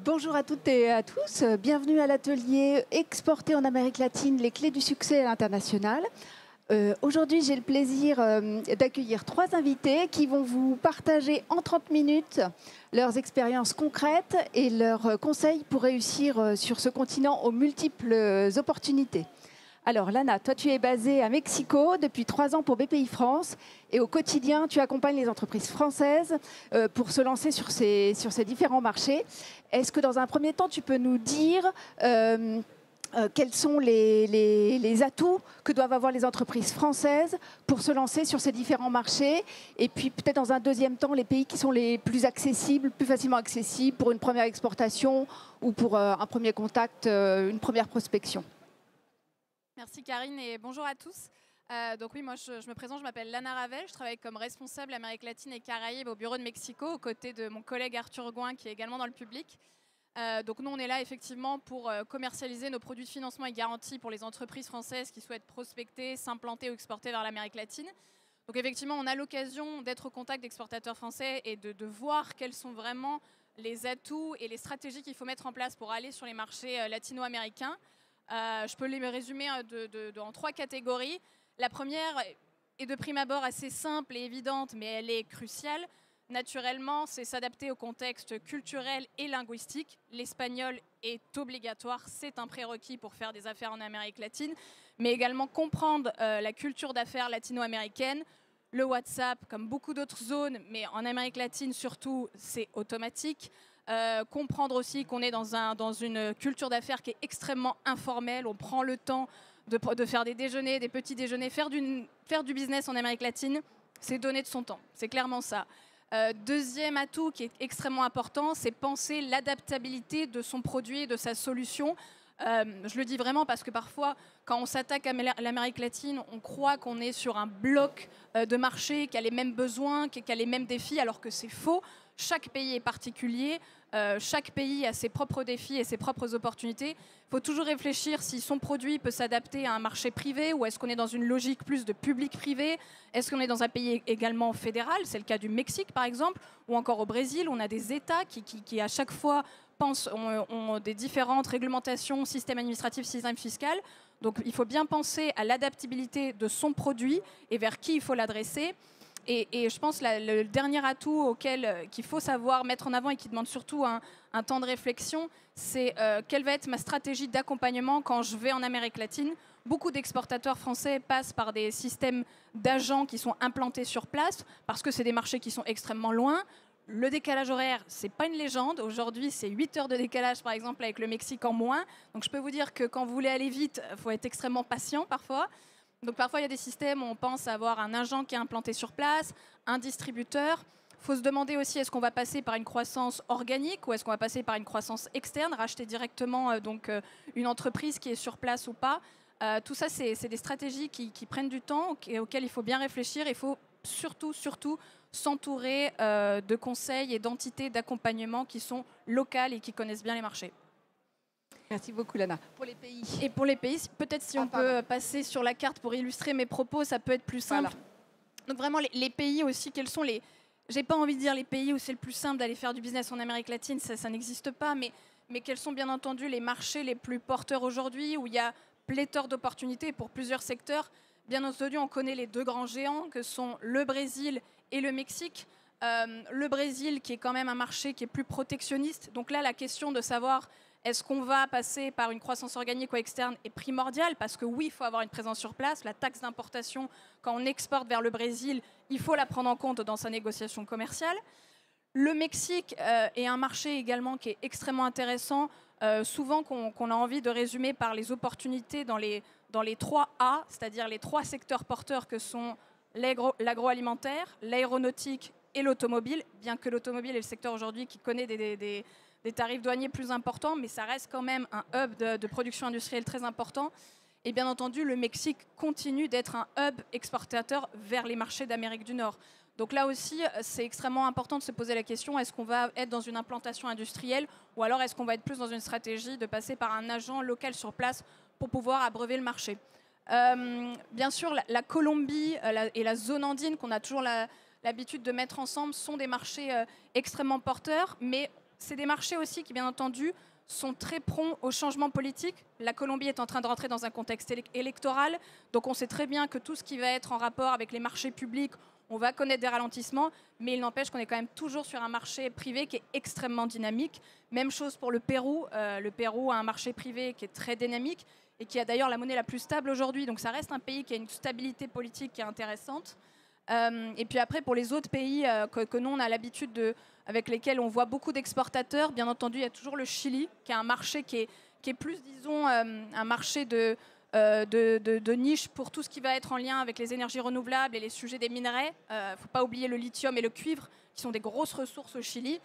Bonjour à toutes et à tous, bienvenue à l'atelier Exporter en Amérique latine, les clés du succès à l'international. Aujourd'hui, j'ai le plaisir d'accueillir 3 invités qui vont vous partager en 30 minutes leurs expériences concrètes et leurs conseils pour réussir sur ce continent aux multiples opportunités. Alors Lana, toi tu es basée à Mexico depuis 3 ans pour BPI France et au quotidien tu accompagnes les entreprises françaises pour se lancer sur ces différents marchés. Est-ce que dans un premier temps tu peux nous dire quels sont les atouts que doivent avoir les entreprises françaises pour se lancer sur ces différents marchés et puis peut-être dans un deuxième temps les pays qui sont les plus accessibles, plus facilement accessibles pour une première exportation ou pour un premier contact, une première prospection? Merci Karine et bonjour à tous. Donc oui, moi je me présente, je m'appelle Lana Ravel, je travaille comme responsable Amérique latine et Caraïbes au bureau de Mexico aux côtés de mon collègue Arthur Gouin qui est également dans le public. Donc nous on est là effectivement pour commercialiser nos produits de financement et garantie pour les entreprises françaises qui souhaitent prospecter, s'implanter ou exporter vers l'Amérique latine. Donc effectivement on a l'occasion d'être au contact d'exportateurs français et de voir quels sont vraiment les atouts et les stratégies qu'il faut mettre en place pour aller sur les marchés latino-américains. Je peux les résumer en 3 catégories. La première est de prime abord assez simple et évidente, mais elle est cruciale. Naturellement, c'est s'adapter au contexte culturel et linguistique. L'espagnol est obligatoire, c'est un prérequis pour faire des affaires en Amérique latine, mais également comprendre la culture d'affaires latino-américaine. Le WhatsApp, comme beaucoup d'autres zones, mais en Amérique latine surtout, c'est automatique. Comprendre aussi qu'on est dans une culture d'affaires qui est extrêmement informelle. On prend le temps de faire des déjeuners, des petits déjeuners. Faire du business en Amérique latine, c'est donner de son temps. C'est clairement ça. Deuxième atout qui est extrêmement important, c'est penser l'adaptabilité de son produit et de sa solution. Je le dis vraiment parce que parfois, quand on s'attaque à l'Amérique latine, on croit qu'on est sur un bloc de marché, qui a les mêmes besoins, qui a les mêmes défis, alors que c'est faux. Chaque pays est particulier, chaque pays a ses propres défis et ses propres opportunités. Il faut toujours réfléchir si son produit peut s'adapter à un marché privé ou est-ce qu'on est dans une logique plus de public-privé. Est-ce qu'on est dans un pays également fédéral, c'est le cas du Mexique par exemple, ou encore au Brésil, on a des États qui à chaque fois ont des différentes réglementations, systèmes administratifs, systèmes fiscaux. Donc il faut bien penser à l'adaptabilité de son produit et vers qui il faut l'adresser. Et je pense que le dernier atout qu'il faut savoir mettre en avant et qui demande surtout un temps de réflexion, c'est quelle va être ma stratégie d'accompagnement quand je vais en Amérique latine. Beaucoup d'exportateurs français passent par des systèmes d'agents qui sont implantés sur place parce que c'est des marchés qui sont extrêmement loin. Le décalage horaire, c'est pas une légende. Aujourd'hui, c'est 8 heures de décalage, par exemple, avec le Mexique en moins. Donc je peux vous dire que quand vous voulez aller vite, il faut être extrêmement patient parfois. Donc parfois, il y a des systèmes où on pense avoir un agent qui est implanté sur place, un distributeur. Il faut se demander aussi, est-ce qu'on va passer par une croissance organique ou est-ce qu'on va passer par une croissance externe, racheter directement une entreprise qui est sur place ou pas. Tout ça, c'est des stratégies qui prennent du temps, auxquelles il faut bien réfléchir. Il faut surtout s'entourer de conseils et d'entités d'accompagnement qui sont locales et qui connaissent bien les marchés. Merci beaucoup Lana. Pour les pays. Et pour les pays, peut-être si on peut passer sur la carte pour illustrer mes propos, ça peut être plus simple. Voilà. Donc vraiment les pays aussi, quels sont les... J'ai pas envie de dire les pays où c'est le plus simple d'aller faire du business en Amérique latine, ça n'existe pas, mais quels sont bien entendu les marchés les plus porteurs aujourd'hui, où il y a pléthore d'opportunités pour plusieurs secteurs. Bien entendu, on connaît les 2 grands géants que sont le Brésil et le Mexique. Le Brésil qui est quand même un marché qui est plus protectionniste. Donc là, la question de savoir est-ce qu'on va passer par une croissance organique ou externe est primordiale parce que oui, il faut avoir une présence sur place. La taxe d'importation, quand on exporte vers le Brésil, il faut la prendre en compte dans sa négociation commerciale. Le Mexique est un marché également qui est extrêmement intéressant, souvent qu'on a envie de résumer par les opportunités dans les 3 A, c'est-à-dire les 3 secteurs porteurs que sont l'agroalimentaire, l'aéronautique et l'automobile, bien que l'automobile est le secteur aujourd'hui qui connaît des tarifs douaniers plus importants, mais ça reste quand même un hub de production industrielle très important. Et bien entendu, le Mexique continue d'être un hub exportateur vers les marchés d'Amérique du Nord. Donc là aussi, c'est extrêmement important de se poser la question, est-ce qu'on va être dans une implantation industrielle ou alors est-ce qu'on va être plus dans une stratégie de passer par un agent local sur place pour pouvoir abreuver le marché. Bien sûr, la Colombie et la zone andine qu'on a toujours l'habitude de mettre ensemble sont des marchés extrêmement porteurs, mais c'est des marchés aussi qui, bien entendu, sont très prompts au changement politique. La Colombie est en train de rentrer dans un contexte électoral, donc on sait très bien que tout ce qui va être en rapport avec les marchés publics, on va connaître des ralentissements, mais il n'empêche qu'on est quand même toujours sur un marché privé qui est extrêmement dynamique. Même chose pour le Pérou. Le Pérou a un marché privé qui est très dynamique et qui a d'ailleurs la monnaie la plus stable aujourd'hui. Donc ça reste un pays qui a une stabilité politique qui est intéressante. Et puis après, pour les autres pays que nous, on a l'habitude avec lesquels on voit beaucoup d'exportateurs, bien entendu, il y a toujours le Chili, qui est un marché qui est plus, disons, un marché de niche pour tout ce qui va être en lien avec les énergies renouvelables et les sujets des minerais. Il ne faut pas oublier le lithium et le cuivre, qui sont des grosses ressources au Chili.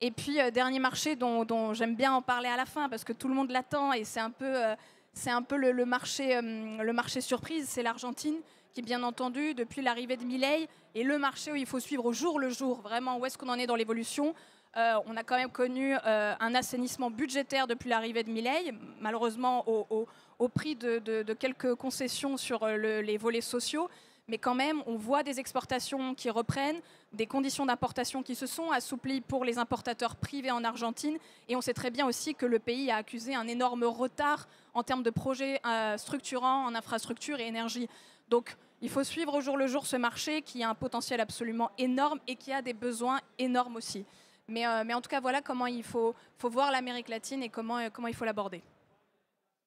Et puis, dernier marché dont j'aime bien en parler à la fin, parce que tout le monde l'attend, et c'est un peu le marché surprise, c'est l'Argentine, qui, bien entendu, depuis l'arrivée de Milei, est le marché où il faut suivre au jour le jour, vraiment, où est-ce qu'on en est dans l'évolution. On a quand même connu un assainissement budgétaire depuis l'arrivée de Milei, malheureusement au prix de quelques concessions sur les volets sociaux. Mais quand même, on voit des exportations qui reprennent, des conditions d'importation qui se sont assouplies pour les importateurs privés en Argentine. Et on sait très bien aussi que le pays a accusé un énorme retard en termes de projets structurants en infrastructure et énergie. Donc, il faut suivre au jour le jour ce marché qui a un potentiel absolument énorme et qui a des besoins énormes aussi. Mais en tout cas, voilà comment il faut voir l'Amérique latine et comment il faut l'aborder.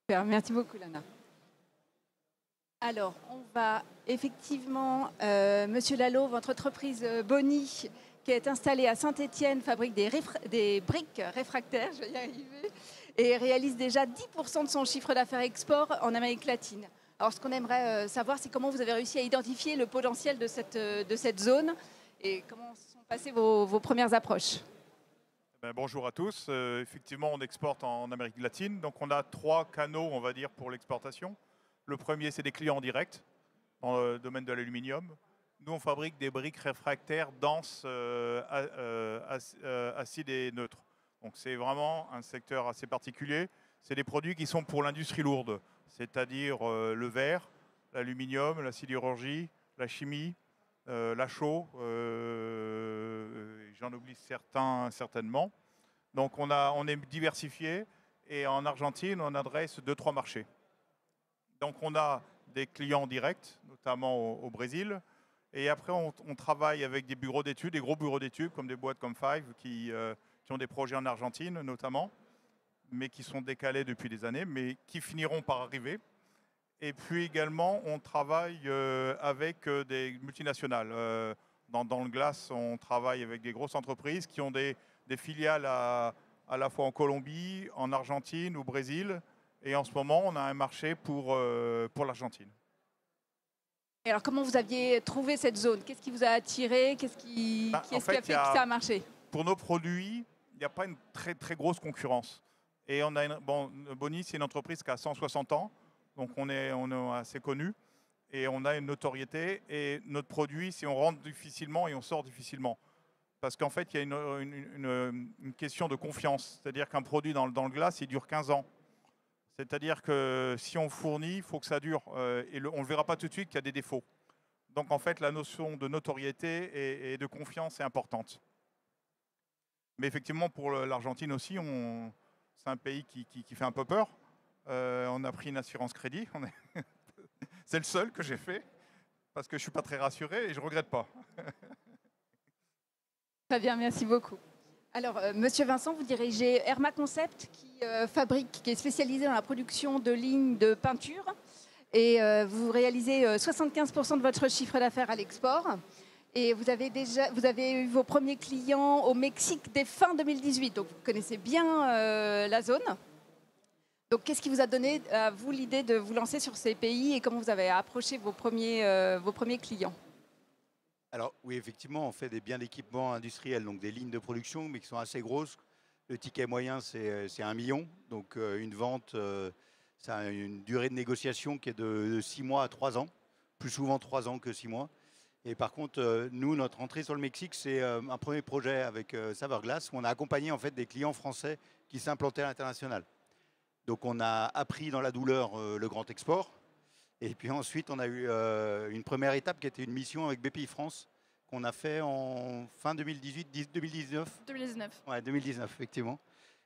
Super, merci beaucoup, Lana. Alors, on va effectivement, Monsieur Lalo, votre entreprise Boni, qui est installée à Saint-Étienne, fabrique des briques réfractaires, je vais y arriver, et réalise déjà 10% de son chiffre d'affaires export en Amérique latine. Alors, ce qu'on aimerait savoir, c'est comment vous avez réussi à identifier le potentiel de cette zone et comment sont passées vos premières approches. Bonjour à tous. Effectivement, on exporte en Amérique latine. Donc, on a 3 canaux, on va dire, pour l'exportation. Le premier, c'est des clients directs dans le domaine de l'aluminium. Nous, on fabrique des briques réfractaires denses, acides et neutres. Donc, c'est vraiment un secteur assez particulier. C'est des produits qui sont pour l'industrie lourde, c'est-à-dire le verre, l'aluminium, la sidérurgie, la chimie, la chaux, j'en oublie certainement. Donc on est diversifié et en Argentine, on adresse 2-3 marchés. Donc on a des clients directs, notamment au Brésil. Et après, on travaille avec des bureaux d'études, des gros bureaux d'études, comme des boîtes comme Five, qui ont des projets en Argentine notamment, mais qui sont décalés depuis des années, mais qui finiront par arriver. Et puis également, on travaille avec des multinationales. Dans le glace, on travaille avec des grosses entreprises qui ont des filiales à la fois en Colombie, en Argentine, au Brésil. Et en ce moment, on a un marché pour l'Argentine. Et alors, comment vous aviez trouvé cette zone? Qu'est-ce qui vous a attiré? Qu'est-ce qui a fait que ça a marché? Pour nos produits, il n'y a pas une très, très grosse concurrence. Et on a Boni, c'est une entreprise qui a 160 ans. Donc on est assez connu et on a une notoriété. Et notre produit, si on rentre difficilement et on sort difficilement. Parce qu'en fait, il y a une question de confiance. C'est-à-dire qu'un produit dans le glace, il dure 15 ans. C'est-à-dire que si on fournit, il faut que ça dure. Et on ne le verra pas tout de suite qu'il y a des défauts. Donc en fait, la notion de notoriété et de confiance est importante. Mais effectivement, pour l'Argentine aussi, c'est un pays qui fait un peu peur. On a pris une assurance crédit. C'est le seul que j'ai fait parce que je ne suis pas très rassuré et je ne regrette pas. Très bien, merci beaucoup. Alors, Monsieur Vincent, vous dirigez Herma Concept qui est spécialisé dans la production de lignes de peinture et vous réalisez 75% de votre chiffre d'affaires à l'export. Et vous avez eu vos premiers clients au Mexique dès fin 2018, donc vous connaissez bien la zone. Donc, qu'est-ce qui vous a donné à vous l'idée de vous lancer sur ces pays et comment vous avez approché vos premiers clients? Alors oui, effectivement, on fait des biens d'équipement industriel, donc des lignes de production, mais qui sont assez grosses. Le ticket moyen, c'est 1 million. Donc une vente, ça a une durée de négociation qui est de 6 mois à 3 ans, plus souvent 3 ans que 6 mois. Et par contre, nous, notre entrée sur le Mexique, c'est un premier projet avec Saveur Glace, où on a accompagné en fait des clients français qui s'implantaient à l'international. Donc on a appris dans la douleur le grand export. Et puis ensuite, on a eu une première étape qui était une mission avec BPI France qu'on a fait en fin 2019. 2019. Ouais, 2019, effectivement.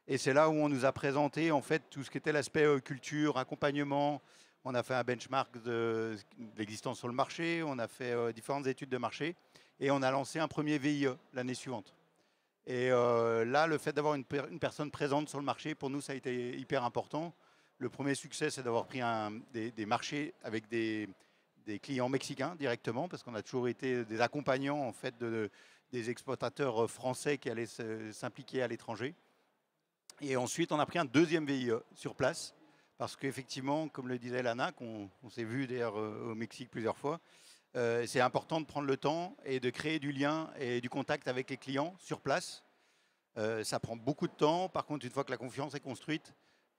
Et c'est là où on nous a présenté en fait tout ce qui était l'aspect culture, accompagnement. On a fait un benchmark de l'existence sur le marché, on a fait différentes études de marché et on a lancé un premier VIE l'année suivante. Et là, le fait d'avoir une personne présente sur le marché, pour nous, ça a été hyper important. Le premier succès, c'est d'avoir pris des marchés avec des clients mexicains directement, parce qu'on a toujours été des accompagnants en fait, des exploitateurs français qui allaient s'impliquer à l'étranger. Et ensuite, on a pris un deuxième VIE sur place, parce qu'effectivement, comme le disait Lana, qu'on s'est vu d'ailleurs au Mexique plusieurs fois, c'est important de prendre le temps et de créer du lien et du contact avec les clients sur place. Ça prend beaucoup de temps. Par contre, une fois que la confiance est construite,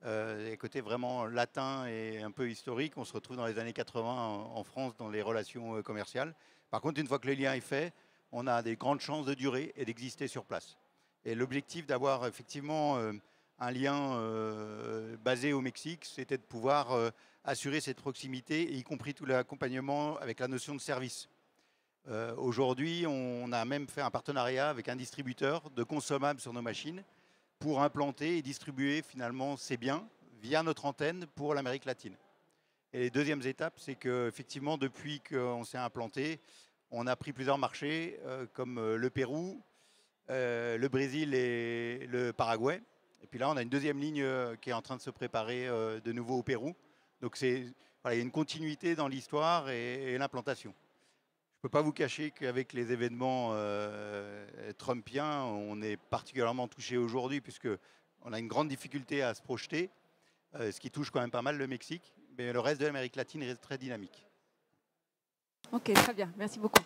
les côtés vraiment latin et un peu historique, on se retrouve dans les années 80 en France dans les relations commerciales. Par contre, une fois que le lien est fait, on a des grandes chances de durer et d'exister sur place. Et l'objectif d'avoir effectivement un lien basé au Mexique, c'était de pouvoir assurer cette proximité, y compris tout l'accompagnement avec la notion de service. Aujourd'hui, on a même fait un partenariat avec un distributeur de consommables sur nos machines pour implanter et distribuer finalement ces biens via notre antenne pour l'Amérique latine. Et les deuxièmes étapes, c'est qu'effectivement, depuis qu'on s'est implanté, on a pris plusieurs marchés comme le Pérou, le Brésil et le Paraguay. Et puis là, on a une deuxième ligne qui est en train de se préparer de nouveau au Pérou. Donc voilà, il y a une continuité dans l'histoire et l'implantation. Je ne peux pas vous cacher qu'avec les événements trumpiens, on est particulièrement touché aujourd'hui puisqu'on a une grande difficulté à se projeter, ce qui touche quand même pas mal le Mexique. Mais le reste de l'Amérique latine reste très dynamique. Ok, très bien. Merci beaucoup.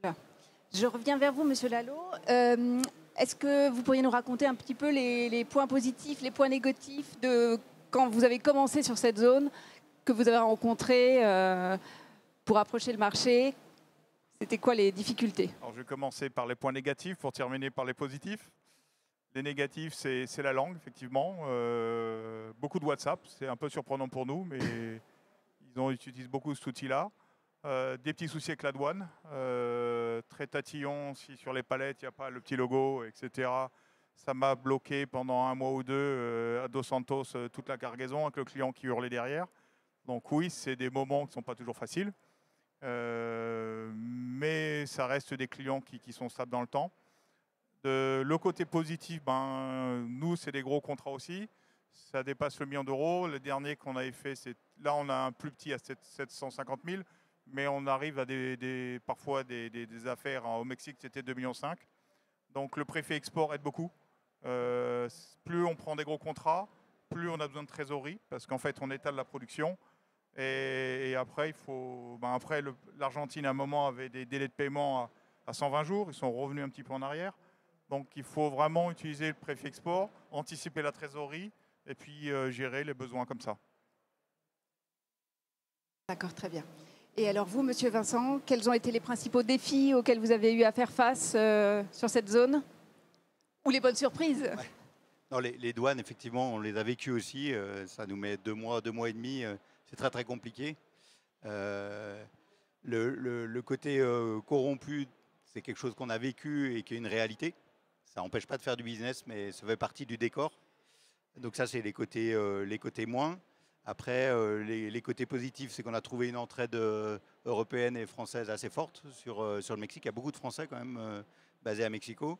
Voilà. Je reviens vers vous, Monsieur Lalo. Est-ce que vous pourriez nous raconter un petit peu les points positifs, les points négatifs de quand vous avez commencé sur cette zone, que vous avez rencontré pour approcher le marché? C'était quoi les difficultés? Alors, je vais commencer par les points négatifs pour terminer par les positifs. Les négatifs, c'est la langue, effectivement. Beaucoup de WhatsApp, c'est un peu surprenant pour nous, mais ils utilisent beaucoup cet outil-là. Des petits soucis avec la douane, très tatillon, si sur les palettes il n'y a pas le petit logo, etc. Ça m'a bloqué pendant un mois ou deux à Dos Santos toute la cargaison avec le client qui hurlait derrière. Donc oui, c'est des moments qui ne sont pas toujours faciles, mais ça reste des clients qui sont stables dans le temps. Le côté positif, nous c'est des gros contrats aussi, ça dépasse le million d'euros. Le dernier qu'on avait fait, là on a un plus petit à 750 000. Mais on arrive à parfois des affaires au Mexique, c'était 2,5 millions. Donc le préfet export aide beaucoup. Plus on prend des gros contrats, plus on a besoin de trésorerie, parce qu'en fait on étale la production. Et après, l'Argentine à un moment avait des délais de paiement à 120 jours, ils sont revenus un petit peu en arrière. Donc il faut vraiment utiliser le préfet export, anticiper la trésorerie et puis gérer les besoins comme ça. D'accord, très bien. Et alors vous, Monsieur Vincent, quels ont été les principaux défis auxquels vous avez eu à faire face sur cette zone? Ou les bonnes surprises? Ouais. Non, les douanes, effectivement, on les a vécues aussi. Ça nous met 2 mois et demi. C'est très, très compliqué. Le côté corrompu, c'est quelque chose qu'on a vécu et qui est une réalité. Ça n'empêche pas de faire du business, mais ça fait partie du décor. Donc ça, c'est les côtés moins. Après, les côtés positifs, c'est qu'on a trouvé une entraide européenne et française assez forte sur le Mexique. Il y a beaucoup de Français quand même basés à Mexico.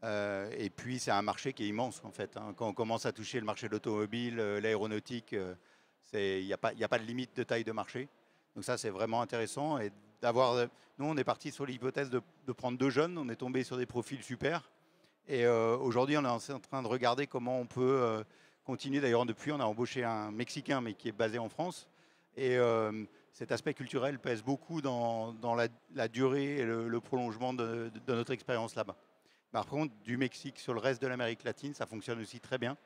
Et puis, c'est un marché qui est immense en fait. Quand on commence à toucher le marché de l'automobile, l'aéronautique, il n'y a pas de limite de taille de marché. Donc ça, c'est vraiment intéressant. Et nous, on est parti sur l'hypothèse de prendre 2 jeunes. On est tombé sur des profils super. Et aujourd'hui, on est en train de regarder comment on peut... continuer. D'ailleurs, depuis, on a embauché un Mexicain, mais qui est basé en France. Et cet aspect culturel pèse beaucoup dans la durée et le prolongement de notre expérience là-bas. Par contre, du Mexique sur le reste de l'Amérique latine, ça fonctionne aussi très bien.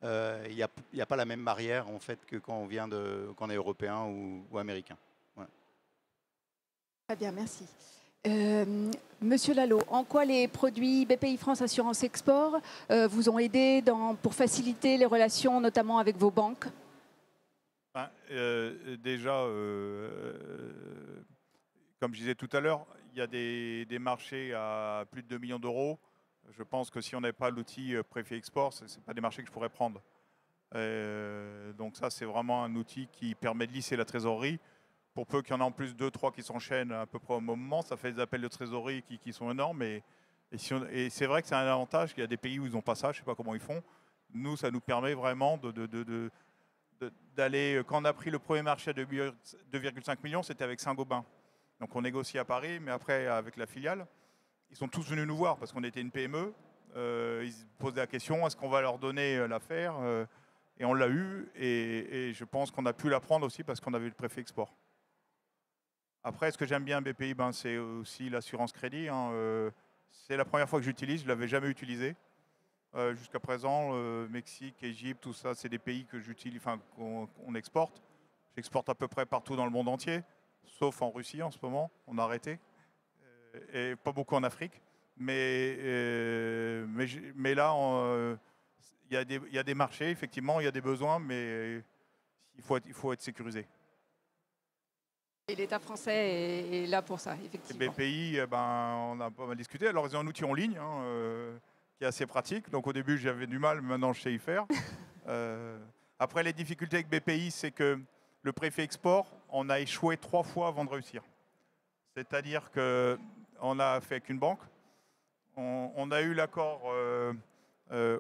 Il n'y a pas la même barrière en fait que quand on est européen ou américain. Voilà. Très bien, merci. Monsieur Lalo, en quoi les produits BPI France Assurance Export vous ont aidé pour faciliter les relations, notamment avec vos banques? Déjà, comme je disais tout à l'heure, il y a des marchés à plus de 2 millions d'euros. Je pense que si on n'avait pas l'outil Préfet Export, ce n'est pas des marchés que je pourrais prendre. Donc ça, c'est vraiment un outil qui permet de lisser la trésorerie. Pour peu qu'il y en ait en plus 2, 3 qui s'enchaînent à peu près au moment, ça fait des appels de trésorerie qui sont énormes. Et c'est vrai que c'est un avantage. Il y a des pays où ils n'ont pas ça, je ne sais pas comment ils font. Nous, ça nous permet vraiment d'aller... Quand on a pris le premier marché de 2,5 millions, c'était avec Saint-Gobain. Donc on négocie à Paris, mais après avec la filiale. Ils sont tous venus nous voir parce qu'on était une PME. Ils se posaient la question, est-ce qu'on va leur donner l'affaire et on l'a eu. Et je pense qu'on a pu la prendre aussi parce qu'on avait le préfet export. Après, ce que j'aime bien BPI, c'est aussi l'assurance crédit. C'est la première fois que j'utilise, je ne l'avais jamais utilisé. Jusqu'à présent, Mexique, Égypte, tout ça, c'est des pays que j'utilise, qu'on exporte. J'exporte à peu près partout dans le monde entier, sauf en Russie en ce moment, on a arrêté. Et pas beaucoup en Afrique. Mais là, il y a des marchés, effectivement, il y a des besoins, mais il faut être sécurisé. Et l'État français est là pour ça, effectivement. Et BPI, on a pas mal discuté. Alors, ils ont un outil en ligne qui est assez pratique. Donc, au début, j'avais du mal, mais maintenant, je sais y faire. Après, les difficultés avec BPI, c'est que le préfet export, on a échoué 3 fois avant de réussir. C'est-à-dire qu'on a fait qu'une banque. On a eu l'accord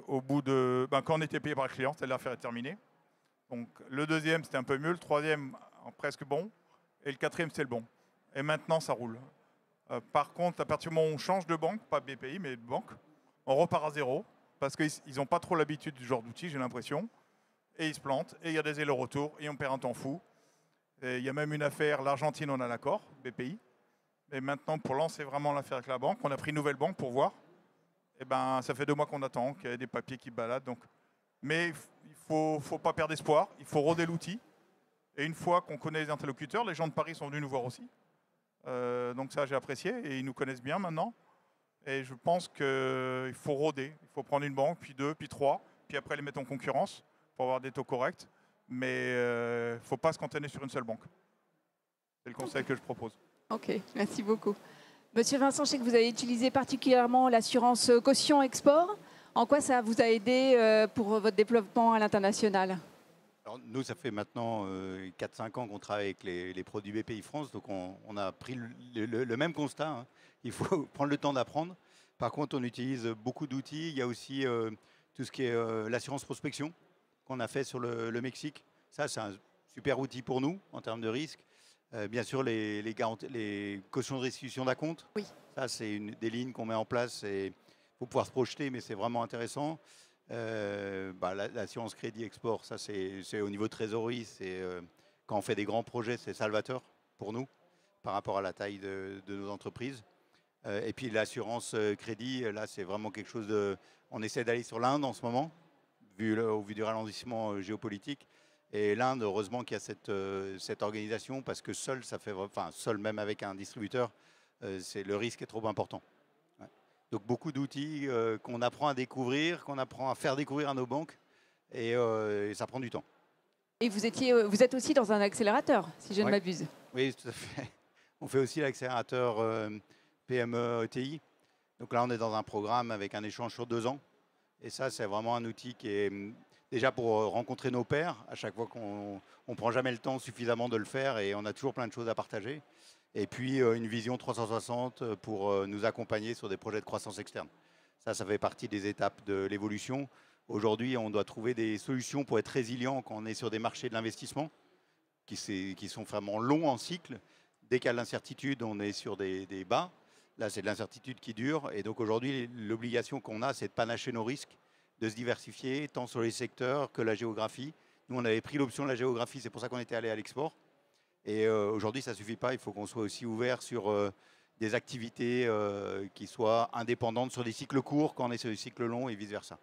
au bout de... quand on était payé par le client, c'est-à-dire l'affaire est terminée. Donc, le deuxième, c'était un peu mieux. Le troisième, presque bon. Et le quatrième, c'était le bon. Et maintenant, ça roule. Par contre, à partir du moment où on change de banque, pas BPI, mais de banque, on repart à zéro. Parce qu'ils n'ont pas trop l'habitude du genre d'outil, j'ai l'impression. Et ils se plantent. Et il y a des allers-retours. Et on perd un temps fou. Et il y a même une affaire, l'Argentine, on a l'accord, BPI. Et maintenant, pour lancer vraiment l'affaire avec la banque, on a pris une nouvelle banque pour voir. Et ça fait 2 mois qu'on attend, qu'il y a des papiers qui baladent. Donc. Mais il ne faut pas perdre espoir. Il faut roder l'outil. Et une fois qu'on connaît les interlocuteurs, les gens de Paris sont venus nous voir aussi. Donc ça, j'ai apprécié. Et ils nous connaissent bien maintenant. Et je pense qu'il faut roder. Il faut prendre une banque, puis 2, puis 3. Puis après, les mettre en concurrence pour avoir des taux corrects. Mais il ne faut pas se cantonner sur une seule banque. C'est le conseil que je propose. Ok, merci beaucoup. Monsieur Vincent, je sais que vous avez utilisé particulièrement l'assurance caution export. En quoi ça vous a aidé pour votre développement à l'international? Alors, nous, ça fait maintenant 4-5 ans qu'on travaille avec les produits BPI France. Donc on a pris le même constat. Hein. Il faut prendre le temps d'apprendre. Par contre, on utilise beaucoup d'outils. Il y a aussi tout ce qui est l'assurance prospection qu'on a fait sur le Mexique. Ça, c'est un super outil pour nous en termes de risque. Bien sûr, les cautions de restitution d'acompte. Oui. Ça, c'est des lignes qu'on met en place. Il faut pouvoir se projeter, mais c'est vraiment intéressant. L'assurance crédit export, ça, c'est au niveau trésorerie. Quand on fait des grands projets, c'est salvateur pour nous par rapport à la taille de nos entreprises. Et puis l'assurance crédit, là, c'est vraiment quelque chose de... On essaie d'aller sur l'Inde en ce moment, au vu du ralentissement géopolitique. Et l'Inde, heureusement qu'il y a cette organisation, parce que seul même avec un distributeur, le risque est trop important. Ouais. Donc beaucoup d'outils qu'on apprend à découvrir, qu'on apprend à faire découvrir à nos banques, et ça prend du temps. Et vous êtes aussi dans un accélérateur, si je ne m'abuse. Oui, tout à fait. On fait aussi l'accélérateur PME ETI. Donc là, on est dans un programme avec un échange sur 2 ans. Et ça, c'est vraiment un outil qui est... Déjà pour rencontrer nos pairs, à chaque fois qu'on ne prend jamais le temps suffisamment de le faire et on a toujours plein de choses à partager. Et puis une vision 360 pour nous accompagner sur des projets de croissance externe. Ça fait partie des étapes de l'évolution. Aujourd'hui, on doit trouver des solutions pour être résilient quand on est sur des marchés de l'investissement qui sont vraiment longs en cycle. Dès qu'il y a de l'incertitude, on est sur des bas. Là, c'est de l'incertitude qui dure. Et donc aujourd'hui, l'obligation qu'on a, c'est de panacher nos risques, de se diversifier, tant sur les secteurs que la géographie. Nous, on avait pris l'option de la géographie, c'est pour ça qu'on était allé à l'export. Et aujourd'hui, ça ne suffit pas, il faut qu'on soit aussi ouvert sur des activités qui soient indépendantes sur des cycles courts quand on est sur des cycles longs et vice-versa.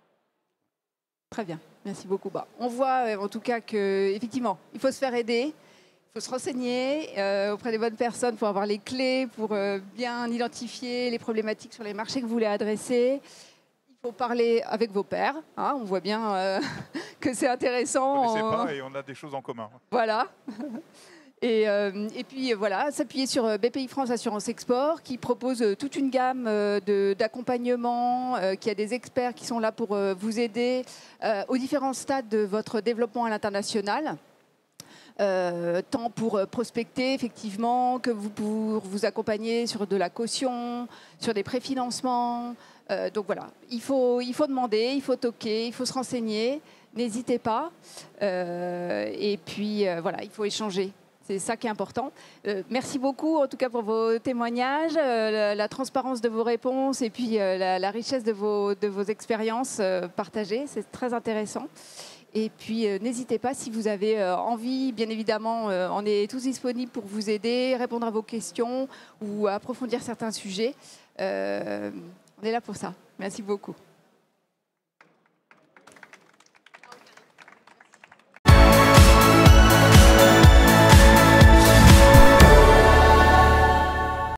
Très bien, merci beaucoup. On voit en tout cas qu'effectivement, il faut se faire aider, il faut se renseigner auprès des bonnes personnes pour avoir les clés, pour bien identifier les problématiques sur les marchés que vous voulez adresser. Il faut parler avec vos pairs. Hein, on voit bien que c'est intéressant. On ne connaissait pas et on a des choses en commun. Voilà. Et puis voilà, s'appuyer sur BPI France Assurance Export qui propose toute une gamme d'accompagnement, qui a des experts qui sont là pour vous aider aux différents stades de votre développement à l'international. Tant pour prospecter effectivement que pour vous accompagner sur de la caution, sur des préfinancements. Donc voilà, il faut demander, il faut toquer, il faut se renseigner. N'hésitez pas. Et puis voilà, il faut échanger. C'est ça qui est important. Merci beaucoup en tout cas pour vos témoignages, la transparence de vos réponses et puis la richesse de vos expériences partagées. C'est très intéressant. Et puis, n'hésitez pas, si vous avez envie, bien évidemment, on est tous disponibles pour vous aider, répondre à vos questions ou approfondir certains sujets. On est là pour ça. Merci beaucoup.